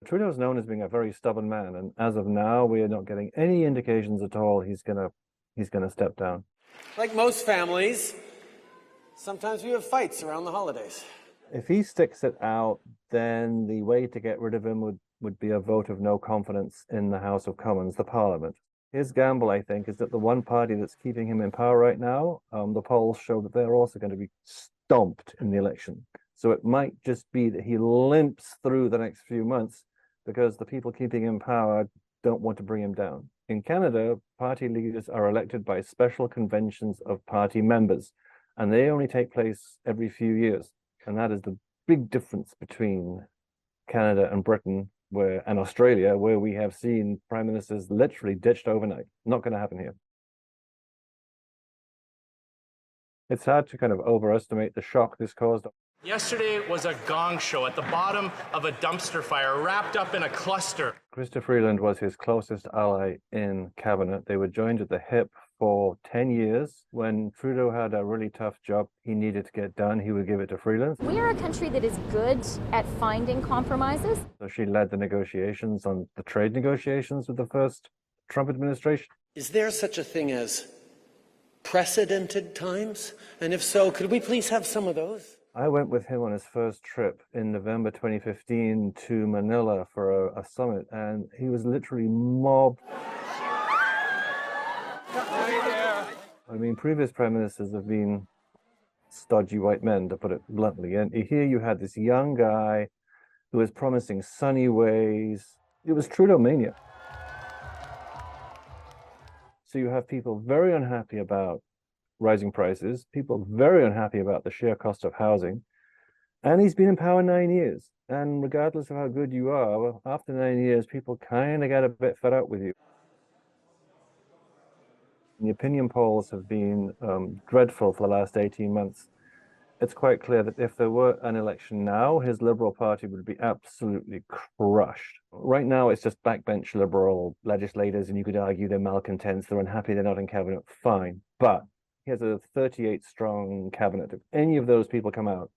Trudeau's known as being a very stubborn man, and as of now, we are not getting any indications at all he's gonna step down. Like most families, sometimes we have fights around the holidays. If he sticks it out, then the way to get rid of him would be a vote of no confidence in the House of Commons, the Parliament. His gamble, I think, is that the one party that's keeping him in power right now, the polls show that they're also going to be stomped in the election. So it might just be that he limps through the next few months because the people keeping him in power don't want to bring him down. In Canada, party leaders are elected by special conventions of party members, and they only take place every few years. And that is the big difference between Canada and Britain and Australia, where we have seen prime ministers literally ditched overnight. Not going to happen here. It's hard to kind of overestimate the shock this caused. Yesterday was a gong show at the bottom of a dumpster fire, wrapped up in a cluster. Chrystia Freeland was his closest ally in cabinet. They were joined at the hip for 10 years. When Trudeau had a really tough job he needed to get done, he would give it to Freeland. We are a country that is good at finding compromises. So she led the negotiations on the trade negotiations with the first Trump administration. Is there such a thing as precedented times? And if so, could we please have some of those? I went with him on his first trip in November 2015 to Manila for a summit, and he was literally mobbed. I mean, previous prime ministers have been stodgy white men, to put it bluntly. And here you had this young guy who was promising sunny ways. It was Trudeau mania. So you have people very unhappy about rising prices, people very unhappy about the sheer cost of housing. And he's been in power 9 years. And regardless of how good you are, well, after 9 years, people kind of get a bit fed up with you. The opinion polls have been dreadful for the last 18 months. It's quite clear that if there were an election now, his Liberal Party would be absolutely crushed. Right now, it's just backbench Liberal legislators, and you could argue they're malcontents, they're unhappy they're not in cabinet, fine. But he has a 38-strong cabinet. If any of those people come out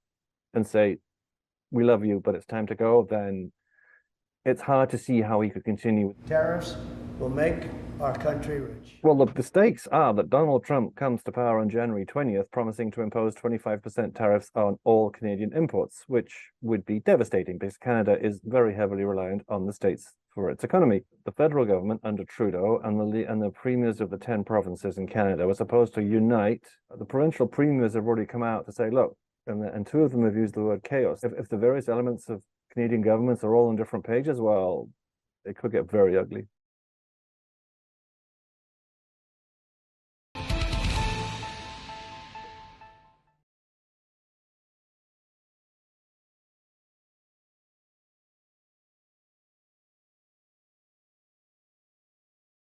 and say, we love you, but it's time to go, then it's hard to see how he could continue. Tariffs will make our country rich. Well, the stakes are that Donald Trump comes to power on January 20th, promising to impose 25% tariffs on all Canadian imports, which would be devastating because Canada is very heavily reliant on the states for its economy. The federal government under Trudeau and the premiers of the 10 provinces in Canada were supposed to unite. The provincial premiers have already come out to say, look, and two of them have used the word chaos. If the various elements of Canadian governments are all on different pages, well, it could get very ugly.